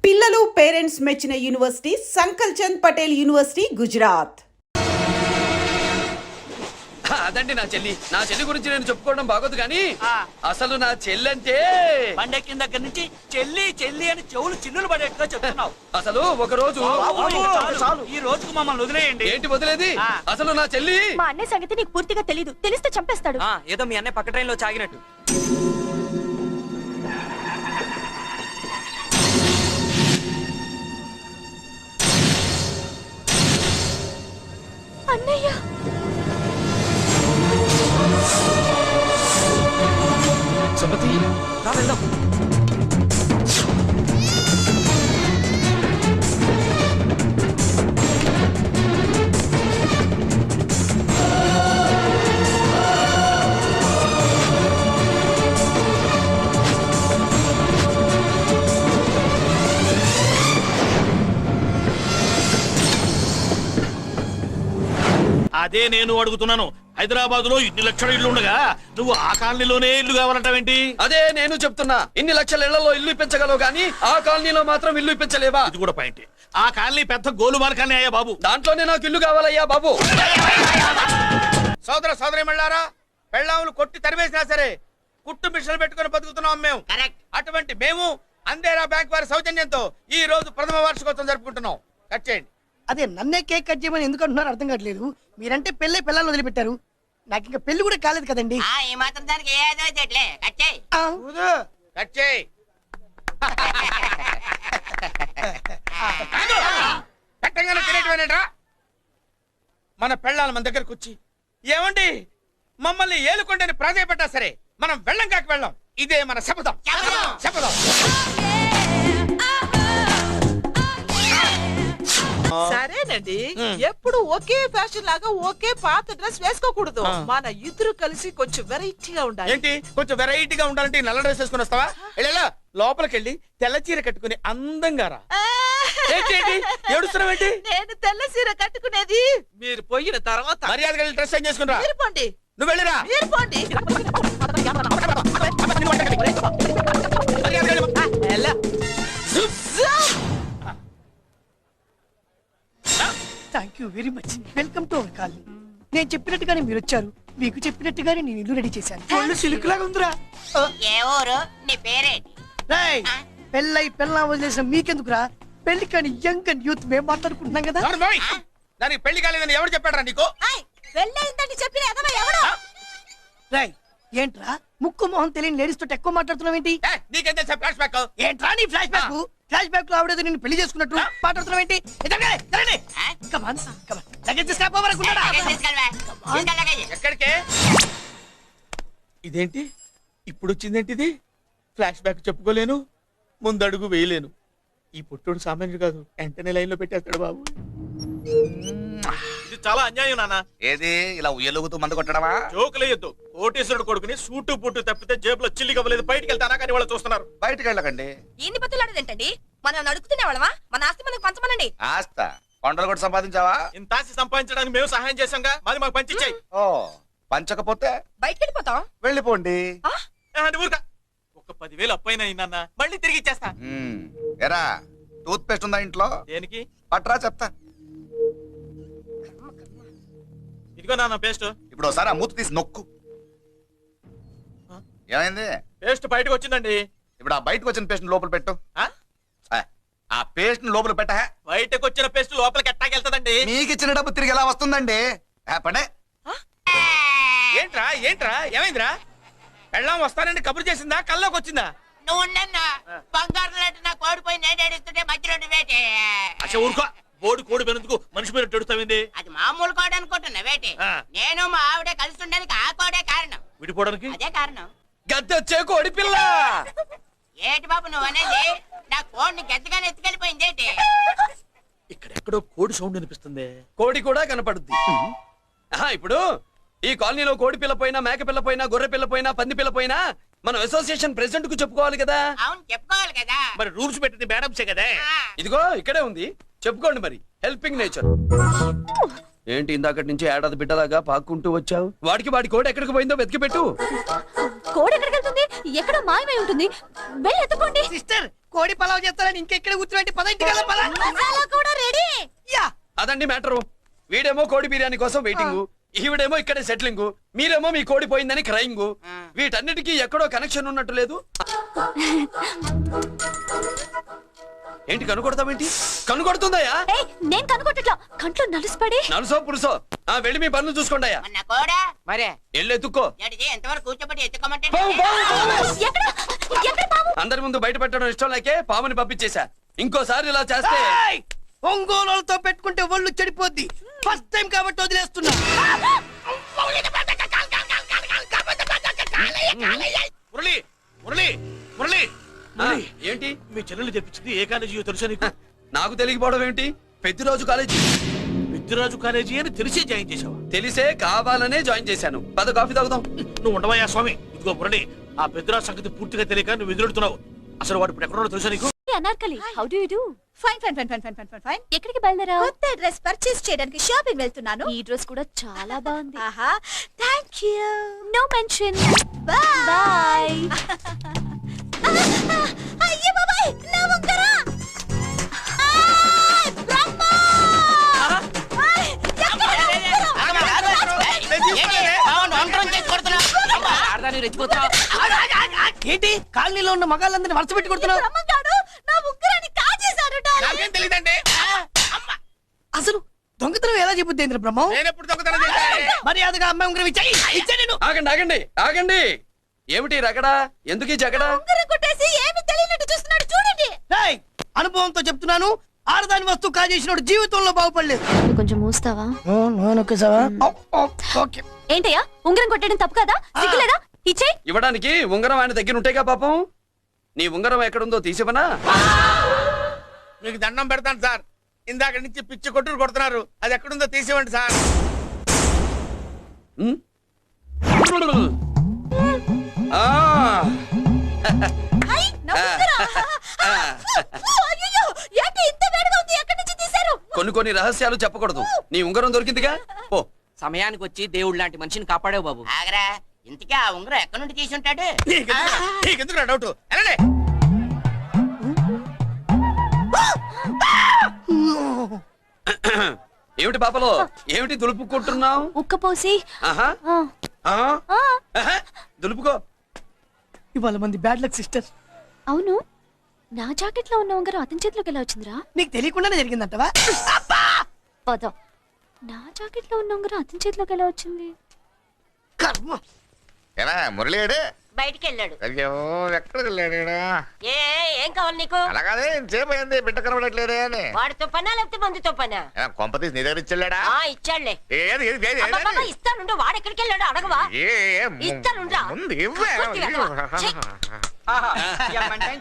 పిల్లలు పేరెంట్స్ మెచ్చిన university సంకల్ Chand Patel university Gujarat. అదండి నా చెల్లి గురించి నేను చెప్పుకోవడం బాగోదు కానీ అసలు నా చెల్లి అంటే పండెక్కిన దగ్గర నుంచి చెల్లి చెల్లి అని చెవులు చిన్నులు పడేట్టుగా చెప్తున్నావు. అసలు ఒక రోజు ఈ రోజుకు మమ్మల్ని వదిలేయండి. ఏంటి వదిలేది? అసలు నా చెల్లి మా అన్నయ్య సంగతి నీకు పూర్తిగా తెలీదు. తెలిస్తే చంపేస్తాడు. ఏదో మీ అన్నయ్య పక్క ట్రైన్ లో చాగినట్టు. అన్నయ్య సుమతి రా వెళ్దాం. అదే నేను అడుగుతున్నాను. హైదరాబాద్ లో ఇన్ని లక్షల ఇల్లు ఉండగా నువ్వు ఆ కాలనీలోనే ఇల్లు కావాలంటావేంటి? అదే నేను చెప్తున్నా. ఇన్ని లక్షల ఇళ్లలో ఇల్లు ఇప్పించగలవు గానీ ఆ కాలనీలో మాత్రం ఇల్లు ఇప్పించలేవా? ఇది కూడా పాయింట్. ఆ కాలనీ పెద్ద గోలుమార్ కాలనీ అయ్యా బాబు. దాంట్లోనే నాకు ఇల్లు కావాలయ్యా బాబు. సోదర సోదరి మళ్ళారా, పెళ్ళాములు కొట్టి తరివేసినా సరే కుట్టు మిషన్లు పెట్టుకుని బతుకుతున్నాం మేము. అటువంటి మేము అందేరా బ్యాంక్ వారి సౌజన్యంతో ఈ రోజు ప్రథమ వార్షికోత్సవం జరుపుకుంటున్నాం. కట్ చేయండి. అదే నన్నే కేక్ కట్ చేయమని ఎందుకు అంటున్నారు అర్థం కావట్లేదు. మీరంటే పెళ్ళే పిల్లలు వదిలిపెట్టారు, నాకు ఇంకా పెళ్లి కూడా కాలేదు కదండి. ఈ మాత్రం దానికి ఏదో చెట్లే కట్ చేయి. కట్ చేయి. పెట్టగానే తినేటివేనేట్రా? మన పెళ్ళాల మన దగ్గరకు వచ్చి ఏమండి మమ్మల్ని ఏలుకొండని ప్రాధాయపడ్డా సరే మనం వెళ్ళం కాక వెళ్ళం. ఇదే మన శపథం. శపథం. సరేనండి, ఎప్పుడు ఒకే ఫ్యాషన్ లాగా ఒకే పాత డ్రెస్ వేసుకోకూడదు. మన ఇద్దరు కలిసి కొంచెం వెరైటీగా ఉండాలి. ఏంటి కొంచెం వెరైటీగా ఉండాలంటే ఈ నల్ల డ్రెస్ వేసుకుని వస్తావా? వెళ్ళా లోపలికి వెళ్ళి తెల్ల చీర కట్టుకుని అందంగా రా. ఏంటి ఏడుస్తున్నావేంటి? నేను తెల్ల సీర కట్టుకునేది మీరు పోయిన తర్వాత. మర్యాదగా వెళ్ళి డ్రెస్ చేంజ్ చేసుకుని రా. మీరు పోండి. నువ్వు వెళ్ళిరా. మీరు పోండి. Thank you very much. Welcome to our colony. నేను చెప్పినట్టుగానే మీరు వచ్చారు, మీకు చెప్పినట్టుగానే నేను ఇల్లు రెడీ చేశాను. ఒళ్ళు సిల్క్ లాగా ఉందిరా. ఏ ఊరు? నీ పేరేంటి? రేయ్, పెళ్ళై పెళ్ళా వదిలేసిన మీకెందుకురా? పెళ్లి కాని యంగ్ అండ్ యూత్ మేము మాట్లాడుకుంటున్నాం కదా. దానికి పెళ్లి కాలేదని ఎవరు చెప్పాడరా నీకు? వెళ్ళేందని చెప్పిన ఎదవ ఎవడు? రేయ్, ఏంట్రా ముక్కు మొహం తెలియని లేడీస్ తోటి ఎక్కువ మాట్లాడుతున్నావు ఏంటి? నీకేం తెలుసా ఫ్లాష్ బ్యాక్? ఏంట్రా నీ ఫ్లాష్ బ్యాక్? ఫ్లాష్ బ్యాక్ లో ఆవిడేదో నిన్ను పెళ్లి చేసుకున్నట్టు మాట్లాడుతున్నావు ఏంటి? ఎక్కడికే? ఇదేంటి ఇప్పుడు వచ్చిందేంటి? ఇది ఫ్లాష్ బ్యాక్ చెప్పుకోలేను, ముందడుగు వేయలేను. ఈ పుట్టుడు సామాన్యుడు కాదు, వెంటనే లైన్ లో పెట్టేస్తాడు బాబు. ఇది చాలా అన్యాయం నాన్న. ఏది ఇలా ఉయ్యలుగుతూ మందు కొట్టడమా? జోకులేయొద్దు. కోటేశ్వరుడు కొడుకుని సూటు పుట్టు తప్పితే జేబులో చిల్లి కవ్వలేదు. బయటికి వెళ్తానా కానీ వాళ్ళు చూస్తున్నారు. బయటికి వెళ్ళకండి. ఇన్ని బతులాడేదేంటండి? మనం అడుగుతున్నా వాళ్ళమా? మన ఆస్తి మనకు పంచమనండి. ఆస్త కొండలు కూడా సంపాదించావా? ఇంత ఆస్తి సంపాదించడానికి మేము సహాయం చేశాంగా, మాది మాకు పంచిచ్చాయి. ఓ పంచకపోతే బయటికి వెళ్ళిపోతాం. వెళ్ళిపోండి. ఊరుగా ఒక 10,000 అప్పైనా నాన్న, మళ్ళీ తిరిగి ఇచ్చేస్తా. ఎరా టూత్ పేస్ట్ ఉందా ఇంట్లో? దేనికి? పట్రా చెప్తా. ఇదిగో నాన్న పేస్ట్. ఇప్పుడు ఒకసారి ఆ మూత తీసి నొక్కు. ఏమైంది? పేస్ట్ బయటకు వచ్చిందండి. ఇప్పుడు ఆ బయటకు వచ్చిన పేస్ట్ లోపల పెట్టు. ఆ పేస్ట్ లోపల పెట్ట. బయటకు వచ్చిన పేస్ట్ లోపలికి ఎట్టాకెళ్తదండి? మీకు ఇచ్చిన డబ్బు తిరిగి ఎలా వస్తుందండి? పడే. ఏంట్రా ఏంట్రా ఏమైందిరా? పెళ్ళాం వస్తానండి కబురు చేసిందా, కల్లోకి వచ్చిందా? నువ్వు బంగారు లాంటి నా కోడిపోయి నేను ఏడుస్తుంటే మధ్యలో వేటే. అచ్చా ఊరుకో. బోడి కోడి పెనందుకు మనిషి మీద తెడుస్తావింది. అది మామూలు కోడి అనుకుంటున్నా వేటే. నేను మా ఆవిడే కలిసి ఉండడానికి ఆ కోడే కారణం. విడిపోవడానికి అదే కారణం. గద్దె కోడి పిల్ల. ఏటి బాబు నువ్వు అనేది? నా కోడిని గద్దగానే ఎత్తుకెళ్ళిపోయింది ఏంటి? ఇక్కడెక్కడో కోడి సౌండ్ అనిపిస్తుంది. కోడి కూడా కనపడుద్ది. ఇప్పుడు ఈ కాలనీలో కోడి పిల్ల పోయినా, మేక పిల్ల పోయినా, గొర్రె పిల్ల పోయినా, పంది పిల్ల పోయినా మనం అసోసియేషన్ ప్రెసిడెంట్ కు చెప్పుకోవాలి కదా. అవును చెప్పుకోవాలి కదా. మరి రూల్స్ పెట్టింది మేడమ్సే కదా. ఇదిగో ఇక్కడే ఉంది, చెప్పుకోండి మరి. Helping nature. ఏంటి ఇందాకటి నుంచి ఏడాది బిడ్డలాగా పాక్కుంటూ వచ్చావు? వాడి కోడి ఎక్కడికి పోయిందో వెతికి పెట్టు. కోడి ఎక్కడికి వెళ్తుంది? ఎక్కడ మాయమై ఉంటుంది. వెళ్ళి ఎత్తుకోండి. సిస్టర్ కోడి పలావ్ చేస్తారని ఇంకెక్కడ కూర్చోండి పదండి కదా పద మసాలా కూడా రెడీ. యా అదండి మ్యాటరు. వీడేమో కోడి బిర్యానీ కోసం వెయిటింగ్, ఈవిడేమో ఇక్కడే సెటిలింగ్, మీరేమో మీ కోడి పోయిందని క్రయింగ్. వీటన్నిటికీ ఎక్కడో కనెక్షన్ ఉన్నట్టు లేదు. ఏంటి కనుకొడతావేంటి? కనుకొడుతుందయ్యా? నేను కనుగొట్టట్లా, కంట్లో నలుసుపడి. నలుసో పురుసో వెళ్ళి మీ పనులు చూసుకోండి. మన కోడా మరే వెళ్ళి ఎత్తుక్కో. ఏడిది ఎంతవరకు కూర్చోబెట్టి ఎత్తుకోమంటే ఎక్కడ ఎక్కడ పాము? అందరి ముందు బయట పెట్టడం ఇష్టం లేకే పాముని పంపించేశా. ఇంకోసారి ఇలా చేస్తే ఒంగోలులతో పెట్టుకుంటే ఒళ్ళు చెడిపోద్ది. ఫస్ట్ టైం కాబట్టి వదిలేస్తున్నా. మురళి మురళి మురళి ఆ, ఏంటి మీ చెల్లెలు తెప్పించింది ఏ కాలేజీయో తెలుసా నీకు? నాకు తెలియకపోవడం ఏంటి? పెద్దిరాజు కాలేజీ. విద్యరాజు కాలేజీ అని తెలిసే జాయిన్ చేసావా? తెలిసే కావాలనే జాయిన్ చేశాను. పద కాఫీ తాగుదాం. నువ్వు ఉండవయ్యా స్వామి. ఇదిగో మురళి, ఆ పెద్దరాజు సంగతి పూర్తిగా తెలియక నువ్వు ఎదురుతున్నావు. అసలు వాడు ఇప్పుడు ఎక్కడున్నాడో తెలుసా నీకు? Anarkali, how do you do? Fine fine fine fine fine fine fine. ఎక్కడికి బయలుదేరావు? కొత్త డ్రెస్ పర్చేస్ చేయడానికి షాపింగ్ వెళ్తున్నాను. ఈ డ్రెస్ కూడా చాలా బాగుంది. ఆహా, thank you. No mention. Bye bye. అయ్యో బాబాయ్, నా ఉంగరా. ఆయ్, బ్రహ్మ! ఆయ్, ఎక్కడ నా ఉంగరం? ఏంటి కాలనీలో ఉన్న మగాళ్ళందరినీ వరుస పెట్టి కొడుతున్నావు? బ్రహ్మగాడు నా ఉంగరాన్ని కాజేశాడు డార్లింగ్. నాకేం తెలియదండి. అసలు దొంగతనం ఎలా చెబుద్ది బ్రహ్మం? నేను ఎప్పుడు దొంగతనం చేశాను? మర్యాదగా అమ్మాయి ఉంగరం ఇచ్చాయి. ఇచ్చా నేను. ఆగండి ఆగండి ఆగండి. ఏమిటి రగడా? ఎందుకు ఈ జగడా? ఉంగరం కొట్టేసి ఏమీ తెలియనట్టు చూస్తున్నాడు చూడండి. ఏయ్, అనుభవంతో చెప్తున్నాను, ఆడదాని వస్తువు కాజేసినోడు జీవితంలో బాగుపడలేదు. కొంచెం మూస్తావా? ఓకే. ఏంటయ్యా, ఉంగరం కొట్టడం తప్పు కదా? సిగ్గులేదా? ఇచ్చేయ్. ఇవ్వడానికి ఉంగరం ఆయన దగ్గర ఉంటేగా పాపం. నీ ఉంగరం ఎక్కడుందో తీసివనా? మీకు దండం పెడతాను సార్. ఇందాక నుంచి పిచ్చి కొట్టుడు కొడుతున్నారు. అది ఎక్కడుందో తీసివ్వండి సార్. ఉమ్? ఆ. హై, నా ఉంగరం. అయ్యో, ఏంటి ఇంత వేడిగా ఉంది? ఎక్కడి నుంచి తీశారు? కొన్ని రహస్యాలు చెప్పకూడదు. నీ ఉంగరం దొరికిందిగా, పో. సమయానికి వచ్చి దేవుడు లాంటి మనిషిని కాపాడావు బాబు. ఆగరా, ఇంతకీ ఆ ఉంగరం ఎక్కడి నుండి తీసి ఉంటాడు? నీకెందుకు డౌట్? వెళ్ళండి. ఏమిటి పాపలో, ఏమిటి దులుపుకుంటున్నావు? ఉక్కపోసి. ఆహా. ఆ? ఆహా. దులుపుకో. ఇవాళ మంది బ్యాడ్ లక్ సిస్టర్. అవును, నా జాకెట్ లో ఉన్న ఉంగరం అతని చేతిలోకి ఎలా వచ్చిందిరా? నీకు తెలియకుండానే జరిగిందంటవా? పద. నా జాకెట్ లో ఉన్న ఉంగరం అతని చేతిలోకి ఎలా వచ్చింది? కర్మ. ఎలా మురళిడే బయటికి వెళ్ళాడు. అయ్యో ఎక్కడికి వెళ్ళాడు ఈడ? ఏం కావాలి నీకు? అలాగే సేపు అయింది బిడ్డ కనబడట్లేదే అని. వాడితో పనా లేకపోతే మందుతో పనా? కొంప తీసి నీ దగ్గర ఇచ్చాడా? ఇచ్చాడులే. ఏది ఏది ఏది ఏది? అబ్బబ్బబ్బ, ఇస్తానుండు. వాడు ఎక్కడికి వెళ్ళాడు అడగవా? ఇస్తానుండ్రా. ముందు ఇవ్వే. పూర్తి వెళ్ళవా? ఛీ.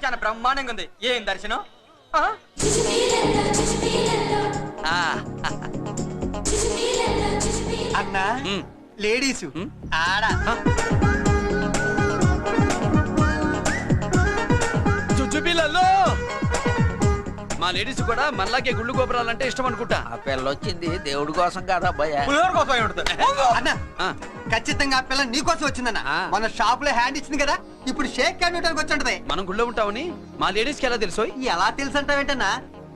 చాలా బ్రహ్మాండంగా ఉంది. ఏం దర్శనం? అన్నా, లేడీసు ఆడ చుచ్చుపిల్లల్లో మా లేడీస్ కూడా మనలాగే గుళ్ళు గోపురాలంటే ఇష్టం అనుకుంటా. ఆ పిల్ల వచ్చింది దేవుడి కోసం కాదు అబ్బాయి. అన్న, ఖచ్చితంగా ఆ పిల్ల నీకోసం వచ్చిందన్న. మన షాప్ లో హ్యాండ్ ఇచ్చింది కదా, ఇప్పుడు షేక్ కంప్యూటర్ వచ్చి ఉంటది. మనం గుళ్ళో ఉంటామని మా లేడీస్ కి ఎలా తెలుసు? ఎలా తెలుసు అంటావేంటన్నా?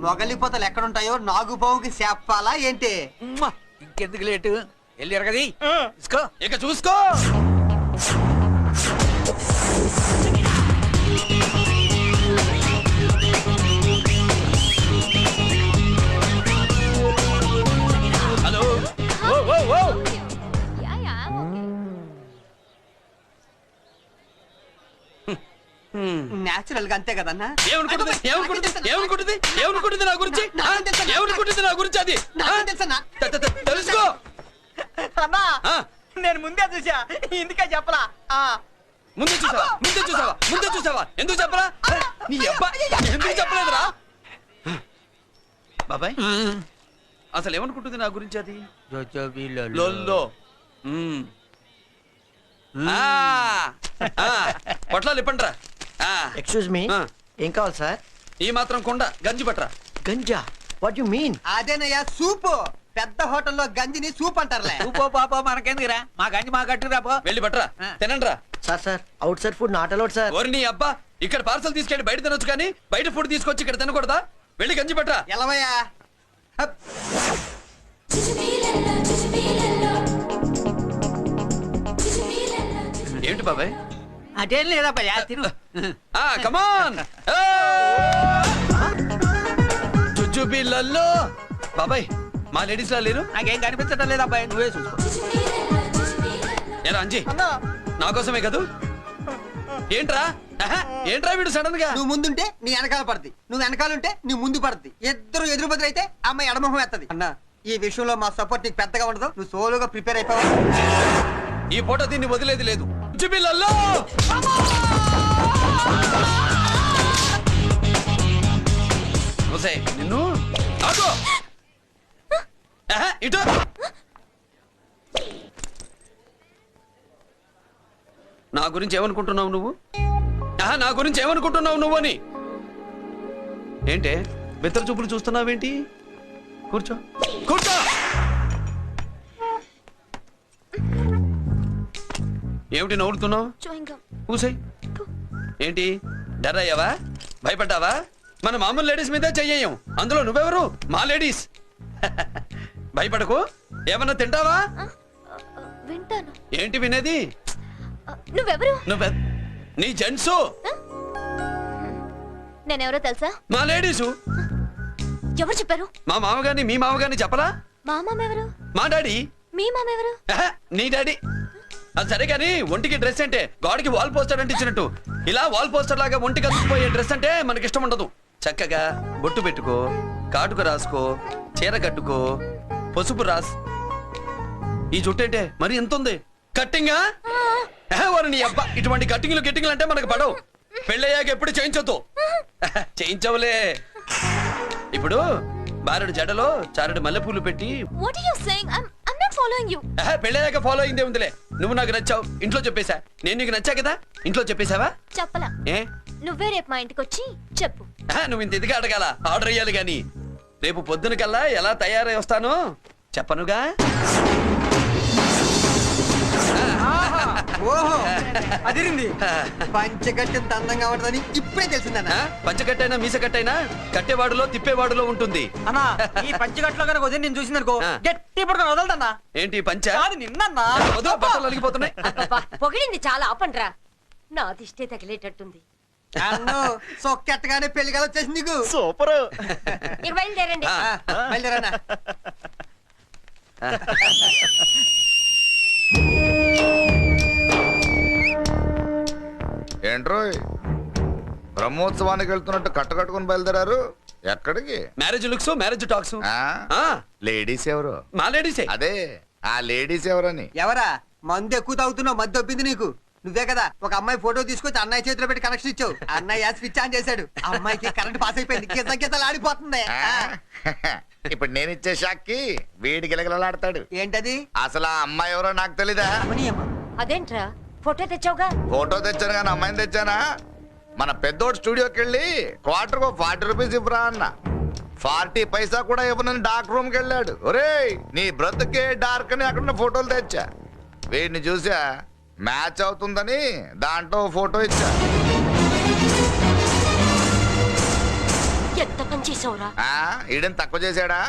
మొగలిపోతలు ఎక్కడుంటాయో నాగుబావుకి చెప్పాలా ఏంటి? ఇంకెందుకు లేటు? వెళ్ళి ఎరగది తీసుకో. ఇక చూసుకో. హలో. ఓ ఓ ఓ. నేచురల్ గా అంతే కదన్నా. ఏమనుకుంటుంది నా గురించి? ఏమనుకుంటుంది నా గురించి? అది తెలుసన్నా? తెలుసుకో. అన్నా, ఆ, నేను ముందే చూసా, ఇందుకే చెప్పలా. ముందే చూసావా? ఎందుకు చెప్పరా? నీ అబ్బా ఎందుకు చెప్పలేదురా? బాబాయ్, అసలు ఏమనుకుంటుంది నా గురించి? అది లొల్లో. పొట్లాలు ఇప్పండ్రా. ఎక్స్క్యూజ్ మీ, ఏం కావాలి సార్? ఈ మాత్రం కొండ గంజి పట్రా. గంజా? What you mean? అదేనయ్యా, సూపు. పెద్ద హోటల్లో గంజిని సూప్ అంటారులే. ఊపో పాపో మనకెందుకురా? మా గంజి మా కట్టు రాపో. వెళ్ళి పట్రా, తినండ్రా. Sir outside food not allowed sir. ఓరి నీ అబ్బా, ఇక్కడ పార్సల్ తీసుకెళ్ళి బయట తినొచ్చు కానీ బయట ఫుడ్ తీసుకొచ్చి ఇక్కడ తినకూడదా? వెళ్ళి గంజి పట్టరా. ఎలవయ్యా ఏంటి బాబాయ్? అదేం లేదా భయ్యా తిను. కమాన్ జుజుబిళ్ళల్లో. బాబాయ్ మా లేడీస్ లా లేరు. నాకేం కనిపించడం లేదా అబ్బాయి, నువ్వే చూసుకో. ఏరా అంజీ, నా కోసమే కదూ? ఏంట్రా ఏంట్రా వీడు సడన్ గా? నువ్వు ముందుంటే నీ వెనకాల పడుతుంది, నువ్వు వెనకాలంటే నీ ముందు పడుతుంది. ఇద్దరు ఎదురు బదులు అయితే అమ్మాయి ఎడమొహం ఎత్తది. అన్న ఈ విషయంలో మా సపోర్ట్ నీకు పెద్దగా ఉండదు, నువ్వు సోలోగా ప్రిపేర్ అయిపోవాలి. ఈ పూట దీన్ని వదిలేది లేదు. జుజుబిళ్ళల్లో నిన్ను ఆగు. ఇటు నా గురించి ఏమనుకుంటున్నావు నువ్వు? నా గురించి ఏమనుకుంటున్నావు నువ్వు అని. ఏంటే బెత్తర చూపులు చూస్తున్నావేంటి? కూర్చో కూర్చో. ఏమిటి నవ్వుతున్నావు? కూసాయి. ఏంటి డర్ అయ్యావా? భయపడ్డావా? మన మామూలు లేడీస్ మీద చెయ్యం, అందులో నువ్వెవరు? మా లేడీస్. భయపడకు. ఏమన్నా తింటావా? వింటాను. ఏంటి వినేది? నువ్వెవరు? నీ జెంట్సు. నేనెవరో తెలుసా? మా లేడీసు. ఎవరు చెప్పారు? మా మామగారిని మీ మామగారిని చెప్పలా? మా మామ ఎవరు? మా డాడీ. మీ మామ ఎవరు? నీ డాడీ. అది సరే కానీ ఒంటికి డ్రెస్ అంటే గాడికి వాల్ పోస్టర్ అంటే ఇచ్చినట్టు ఇలా వాల్ పోస్టర్ లాగా ఒంటికి అతుక్కుపోయే డ్రెస్ అంటే మనకి ఇష్టం ఉండదు. చక్కగా బొట్టు పెట్టుకో, కాటుక రాసుకో, చీర కట్టుకో, పసుపు రాస్. ఈ జుట్టు అంటే మరి ఎంత ఉంది? కట్టింగా వారు నీ అబ్బా. ఇటువంటి కట్టింగ్లు గిట్టింగ్లు అంటే మనకు పడవు. పెళ్ళయ్యాక ఎప్పుడు చేయించొద్దు. చేయించవులే. ఇప్పుడు బారెడు జడలో చారెడు మల్లెపూలు పెట్టి. What are you saying? I'm not following you. పెళ్ళయ్యాక ఫాలో అయిందే ఉందిలే. నువ్వు నాకు నచ్చావు, ఇంట్లో చెప్పేశా. నేను నీకు నచ్చా కదా, ఇంట్లో చెప్పేశావా? చెప్పలా. ఏ నువ్వే రేపు మా ఇంటికి వచ్చి చెప్పు. నువ్వు ఇంత ఇదిగా అడగాల, ఆర్డర్ అయ్యాలి గాని. రేపు పొద్దున కల్లా ఎలా తయారై వస్తానో చెప్పనుగా. ఓహో అదిరింది. పంచగట్టె అందంగా ఉంటుందని ఇప్పుడే తెలిసిందన్న. పంచకట్టైనా మీసకట్టైనా కట్టేవాడులో తిప్పేవాడులో ఉంటుంది. అన్నా ఈ పంచగట్లో కనుక వదిలి నేను చూసిందనుకో గట్టి పడుకొని వదలదన్నా. ఏంటి పంచ? కాదు నిన్నన్నా. బట్టలు అలిగిపోతున్నాయి. పొగిడింది చాలా ఆపండ్రా, నా దిష్టే తగిలేటట్టుంది. అన్ను సొక్కెట్టగానే పెళ్లి కల వచ్చేసింది నీకు. సూపర్. ఇక బయలుదేరండి. బయలుదేరన్నా. ఏంట్రో బ్రహ్మోత్సవానికి వెళ్తున్నట్టు కట్టుకట్టుకుని బయలుదేరారు? ఎక్కడికి? Marriage looks, marriage talks. Ladies ఎవరు? మా లేడీసే. అదే ఆ లేడీస్ ఎవరని. ఎవరా? మందు ఎక్కువ తాగుతున్నావు, మధ్య దొబ్బింది నీకు. నువ్వే కదా ఒక అమ్మాయి ఫోటో తీసుకొచ్చి అన్నయ్య చేతిలో పెట్టి కనెక్షన్ ఇచ్చావు. అన్నయ్య స్విచ్ ఆన్ చేశాడు, అమ్మాయికి కరెంట్ పాస్ అయిపోయింది. గిజగిజలు ఆడిపోతుంది. ఇప్పుడు నేను ఇచ్చే షాక్కి వీడి గిలగిలలాడతాడు. ఏంటది? అసలు ఆ అమ్మాయి ఎవరో నాకు తెలీదా? అదేంట్రా ఫోటో తెచ్చావుగా? ఫోటో తెచ్చాను కానీ అమ్మాయిని తెచ్చానా? మన పెద్దోడు స్టూడియోకి వెళ్ళి క్వార్టర్కు 40 రూపీస్ ఇవ్వరా అన్న. 40 పైసా కూడా ఇవ్వనని డార్క్ రూమ్ కి వెళ్ళాడు. ఒరేయ్ నీ బ్రతుకే డార్క్ అని అక్కడ ఫోటోలు తెచ్చా. వీడిని చూసా మ్యాచ్ అవుతుందని దాంట్లో ఫోటో ఇచ్చా. ఎంత పని చేసావురా? ఈడని తక్కువ చేశాడా?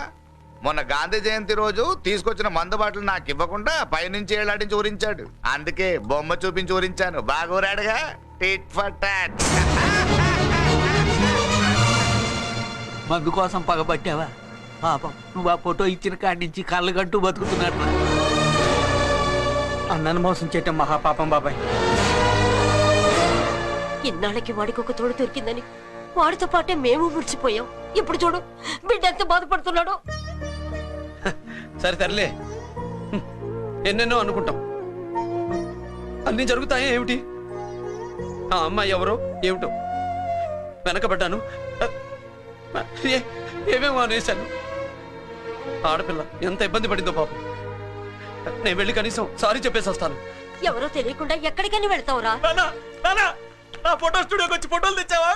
మొన్న గాంధీ జయంతి రోజు తీసుకొచ్చిన మందు బాటలు నాకు ఇవ్వకుండా పైనుంచి ఏళ్ళాడించి ఊరించాడు. అందుకే బొమ్మ చూపించి ఊరించాను. బాగా ఊరాడుగా. Tit for tat. మందు కోసం పగబట్టావా? పాపం నువ్వు ఆ ఫోటో ఇచ్చిన కాడి నుంచి కళ్ళు గంటూ బతుకుతున్నాడు. అన్నను మోసం చేయటం మహాపాపం బాబాయ్. ఇన్నాళ్ళకి వాడికి ఒక తోడు దొరికిందని వాడితో పాటే మేము ముడిచిపోయాం. ఇప్పుడు చూడు బిడ్డ ఎంత బాధపడుతున్నాడు. సరే తరలే, ఎన్నెన్నో అనుకుంటాం, అన్ని జరుగుతాయా ఏమిటి? ఆ అమ్మాయి ఎవరో ఏమిటో వెనకబడ్డాను, ఏమేమో అనేశాను. ఆడపిల్ల ఎంత ఇబ్బంది పడిందో పాపం. నేను వెళ్ళి కనీసం సారీ చెప్పేసి వస్తాను. ఎవరో తెలియకుండా ఎక్కడికని వెళ్తావురా? నా ఫోటో స్టూడియోకి వచ్చి ఫోటోలు తెచ్చావా?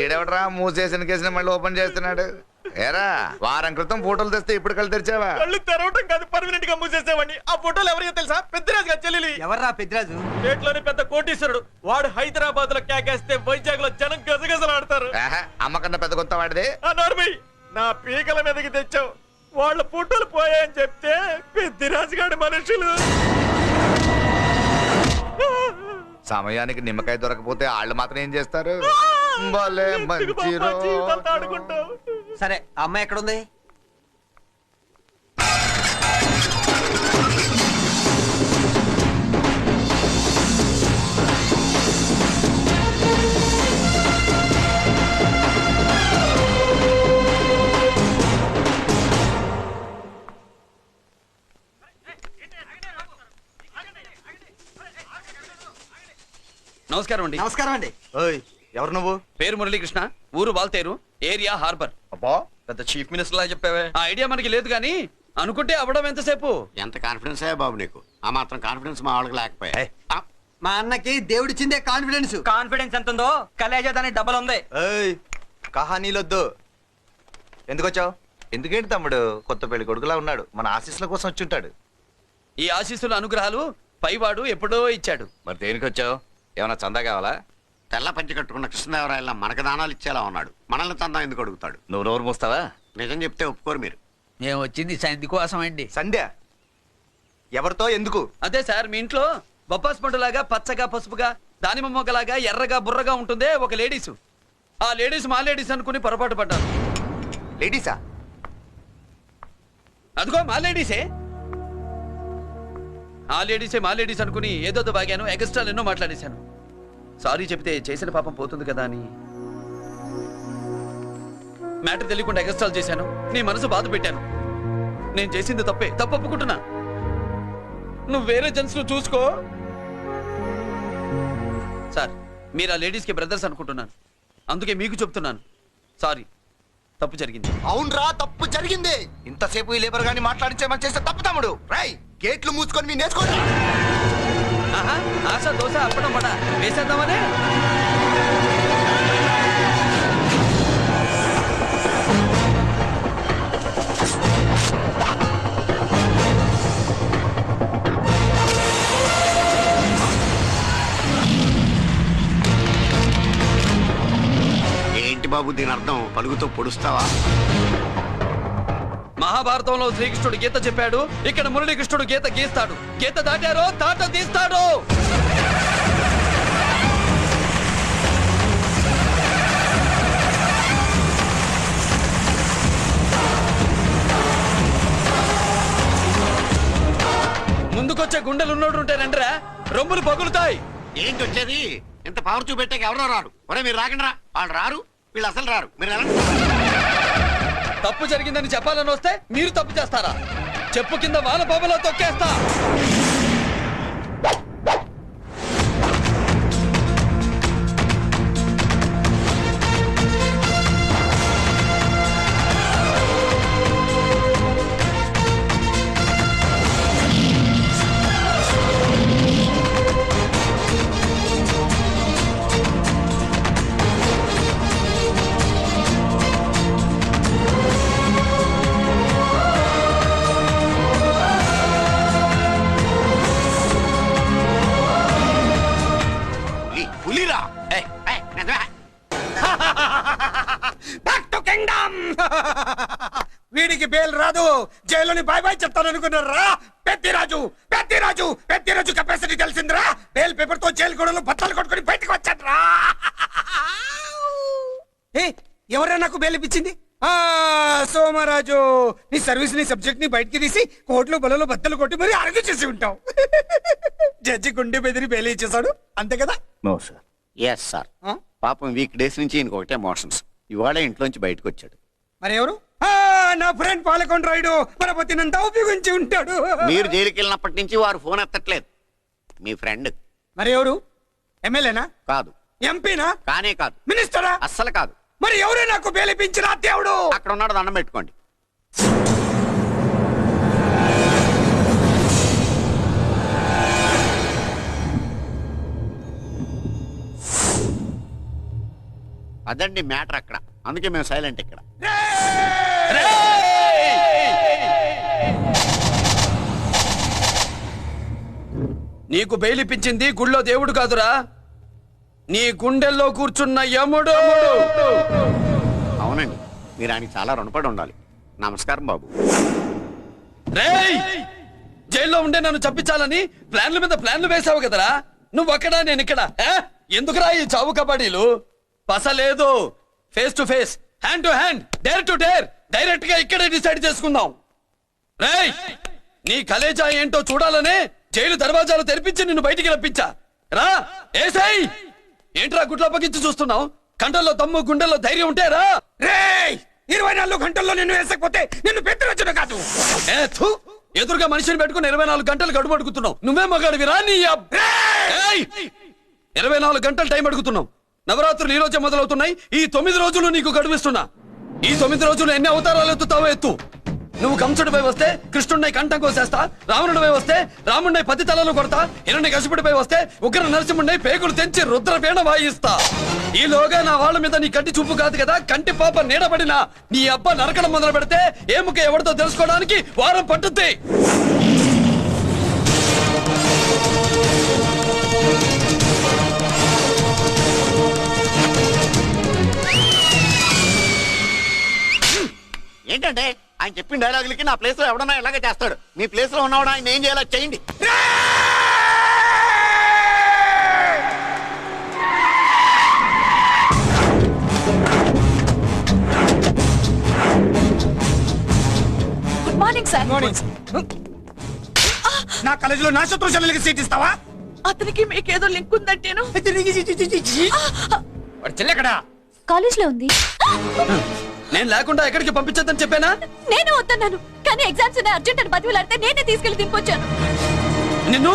ఈడెవడరా మూసేసిన కేసుని మళ్ళీ ఓపెన్ చేస్తున్నాడు. ఏరా వారం క్రితం ఫోటోలు తెస్తే ఇప్పుడు కళ్ళు తెరిచావా? కళ్ళు తెరవటం కాదు, పర్మనెంట్ గా మూసేసేవాడిని. ఆ ఫోటోలు ఎవరియో తెలుసా? పెద్దరాజు గారి చెల్లెలి. ఎవర్రా పెద్దరాజు? స్టేట్లోని పెద్ద కోటీశ్వరుడు. వాడు హైదరాబాద్ లో కేకేస్తే వైజాగ్ లో జనం గజగజలాడతారు. అమ్మకన్నా పెద్ద కొత్త వాడిది. ఆ నోర్మై, నా పీకల మీదకి తెచ్చావు. వాళ్ళ ఫోటోలు పోయాయని చెప్తే పెద్దరాజు గారి మనుషులు. సమయానికి నిమ్మకాయ దొరకపోతే వాళ్ళు మాత్రం ఏం చేస్తారు? భలే మంచి రోజు. సరే అమ్మాయి ఎక్కడుంది? నమస్కారం అండి. నమస్కారం అండి. ఓయ్ ఎవరు నువ్వు? పేరు మురళీకృష్ణ, ఊరు వాల్తేరు, ఏరియా హార్బర్. అబ్బా పెద్ద చీఫ్ మినిస్టర్ లా చెప్పావే. ఆ ఐడియా మనకి లేదు కానీ అనుకుంటే అవ్వడం ఎంతసేపు? ఎంత కాన్ఫిడెన్స్ అయ్యా బాబు నీకు? ఆ మాత్రం కాన్ఫిడెన్స్ మా వాళ్ళకి లేకపోయా? మా అన్నకి దేవుడిచ్చిందే కాన్ఫిడెన్స్. కాన్ఫిడెన్స్ ఎంత ఉందో కలేజా దానికి డబల్ ఉంది. కహానీలొద్దు. ఎందుకు వచ్చావు? ఎందుకేంటి తమ్ముడు కొత్త పెళ్లి కొడుకులా ఉన్నాడు. మన ఆశీస్సుల కోసం వచ్చి ఉంటాడు. ఈ ఆశీస్సుల అనుగ్రహాలు పైవాడు ఎప్పుడో ఇచ్చాడు. మరి దేనికి వచ్చావు? ఏమైనా చందా కావాలా? తెల్ల పంచి కట్టుకున్న కృష్ణదేవరాయల మనకు దానాలు ఇచ్చేలా ఉన్నాడు. మనల్ని చందా ఎందుకు అడుగుతాడు? నువ్వు నోరు మూస్తావా? నిజం చెప్తే ఒప్పుకోరు మీరు. మేము వచ్చింది సంధి కోసం అండి. సంధ్య ఎవరితో ఎందుకు? అదే సార్, మీ ఇంట్లో బొప్పాస్ పండులాగా పచ్చగా పసుపుగా దానిమ్మ మొగ్గలాగా ఎర్రగా బుర్రగా ఉంటుందే ఒక లేడీసు. ఆ లేడీస్ మా లేడీస్ అనుకుని పొరపాటు పడ్డాను. లేడీసా? అదిగో మా లేడీసే. ఆ లేడీసే మా లేడీస్ అనుకుని ఏదో బాగాను, ఎగస్ట్రాలు ఎన్నో మాట్లాడేశాను. సారీ చెప్తే చేసిన పాపం పోతుంది కదా అని మ్యాటర్ తెలియకుండా ఎగస్ట్రాలు చేశాను. నీ మనసు బాధ పెట్టాను. నేను చేసింది తప్పే, తప్పు ఒప్పుకుంటున్నా. నువ్వు వేరే జెంట్స్ చూసుకో. సార్, మీరు ఆ లేడీస్కి బ్రదర్స్ అనుకుంటున్నాను, అందుకే మీకు చెప్తున్నాను. సారీ, తప్పు జరిగింది. అవునరా, తప్పు జరిగింది. ఇంతసేపు ఈ లేబర్ గాని మాట్లాడించేమని చేస్తే తప్పు తమ్ముడు. రై గేట్లు మూసుకొని మీ నేర్చుకోండి. ఆహా, ఆశ దోశ అప్పడం పడ వేసేద్దామనే. ఏంటి బాబు దీని అర్థం? పలుగుతో పొడుస్తావా? మహాభారతంలో శ్రీకృష్ణుడు గీత చెప్పాడు, ఇక్కడ మురళీకృష్ణుడు గీత గీస్తాడు. గీత దాటారో తాట తీస్తాడు. ముందుకొచ్చే గుండెలు ఉన్నోడు ఉంటే రండిరా, రొమ్ములు పగులుతాయి. ఏంటి వచ్చేది? ఇంత పవర్ చూపెట్టాక ఎవరో రారు. ఒరే మీరు రాకండి రా. వాళ్ళు రారు, వీళ్ళు అసలు రారు. మీరు ఎలా? తప్పు జరిగిందని చెప్పాలని వస్తే మీరు తప్పు చేస్తారా? చెప్పు కింద వాన బాబులో తొక్కేస్తా. పులిరా. వీడికి బెయిల్ రాదు, జైలుని బాయ్ బాయ్ చెప్తాను అనుకున్నారా? పెద్దిరాజు పెద్దిరాజు పెద్దిరాజు కెపాసిటీ తెలిసిందిరా. బెయిల్ పేపర్ తో జైలు గొడవలు బట్టలు కొట్టుకుని బయటకు వచ్చాడ్రా. ఎవరైనా నాకు బెయిల్ ఇప్పించింది? సోమరాజు, నీ సర్వీస్ నీ సబ్జెక్ట్ ని బయటికి తీసి కోర్టులో బలలో బద్దలు కొట్టి మరి అరుగు చేసి ఉంటావు. జడ్జి గుండె బెదిరి బెయిల్ ఇచ్చేసాడు, అంతే కదా? No sir. Yes sir. పాపం వీక్ డేస్ నుంచి ఈయనకి ఒకటే మోషన్స్. ఇవాళ ఇంట్లోంచి బయటకు వచ్చాడు. మరి ఎవరు? నా ఫ్రెండ్ పాలకొండ రాయుడు పరపతినంతా ఉపయోగించి ఉంటాడు. మీరు జైలుకి వెళ్ళినప్పటి నుంచి వారు ఫోన్ ఎత్తట్లేదు. మీ ఫ్రెండ్. మరి ఎవరు? ఎమ్మెల్యేనా? కాదు. ఎంపీనా? కానే కాదు. మినిస్టరా? అస్సలు కాదు. మరి ఎవరే నాకు బేలిపించిన దేవుడు? అక్కడ ఉన్నాడు, దండం పెట్టుకోండి. అదండి మ్యాటర్ అక్కడ. అందుకే మేము సైలెంట్ ఇక్కడ. నీకు బెయిల్ ఇప్పించింది గుళ్ళో దేవుడు కాదురా, నీ గుండెల్లో కూర్చున్న యముడు. అవునండి, మీరు ఆయనకి చాలా రుణపడి ఉండాలి. నమస్కారం బాబు. రేయ్, జైల్లో ఉండే నన్ను చంపించాలని ప్లాన్ల మీద ప్లాన్లు వేసావు కదరా, నువ్వు అక్కడ నేను ఇక్కడ. ఎందుకురా ఈ చావు కబడ్డీలు? పసలేదు, face to face, hand to hand, dare to dare, direct గా ఇక్కడే డిసైడ్ చేసుకుందాం. రేయ్, నీ కలేజా ఏంటో చూడాలనే జైలు దర్వాజాలు తెరిపించి నిన్ను బయటికి రప్పించా. రా ఏసై, ఏంట్రా గుడ్ల పగించి చూస్తున్నావు? కంటల్లో దమ్ము గుండెల్లో ధైర్యం ఉంటే రా. రేయ్ 24 గంటల్లో నిన్ను వేసకపోతే నిన్ను పెద్దరొచ్చును కాదు. ఎదురుగా మనిషిని పెట్టుకుని 24 గంటలు గడుపు అడుగుతున్నావు. నువ్వే మగాడివిరా? నీ 24 గంటలు టైం అడుగుతున్నావు. నవరాత్రులు ఈ రోజే మొదలవుతున్నాయి. ఈ 9 రోజులు నీకు గడువిస్తున్నా. ఈ 9 రోజులు ఎన్ని అవతారాలు ఎత్తుతావో ఎత్తు. నువ్వు కంసుడిపై వస్తే కృష్ణుడిని కంఠం కోసేస్తా, రావణుడిపై వస్తే రాముడిని 10 తలలు కొడతా, హిరణ్య కశిపుడిపై వస్తే ఉగ్ర నరసింహుడిని పేగులు తెంచి రుద్రపేణ వాయిస్తా. ఈలోగా నా వాళ్ళ మీద నీ కంటి చూపు కాదు కదా, కంటి పాప నీడబడినా నీ అబ్బ నరకడం మొదలు పెడితే ఏముక ఎవరితో తెలుసుకోవడానికి వారం పట్టుద్ది. ఏంటంటే ఆయన చెప్పిన డైలాగులకి నా ప్లేస్ లో ఎవడన్నా ఎలాగే చేస్తాడు. మీ ప్లేస్ లో ఉన్నవాడు ఆయన ఏం చేయాలో చేయండి. Good morning sir. నా కాలేజీలో నా శత్రు చెల్లెలకి సీట్ ఇస్తావా? అతనికి మీకేదో లింక్ ఉందంటేను. వాడు చెల్లెక్కడా? కాలేజ్ లో ఉంది. నేను లేకుండా ఎక్కడికి పంపించద్దని చెప్పానా? నేను వద్దన్నాను, కానీ ఎగ్జామ్స్ ఉన్నాయి అర్జెంట్ అని బతిలాడితే నేనే తీసుకెళ్లి దింపొచ్చాను. నిన్ను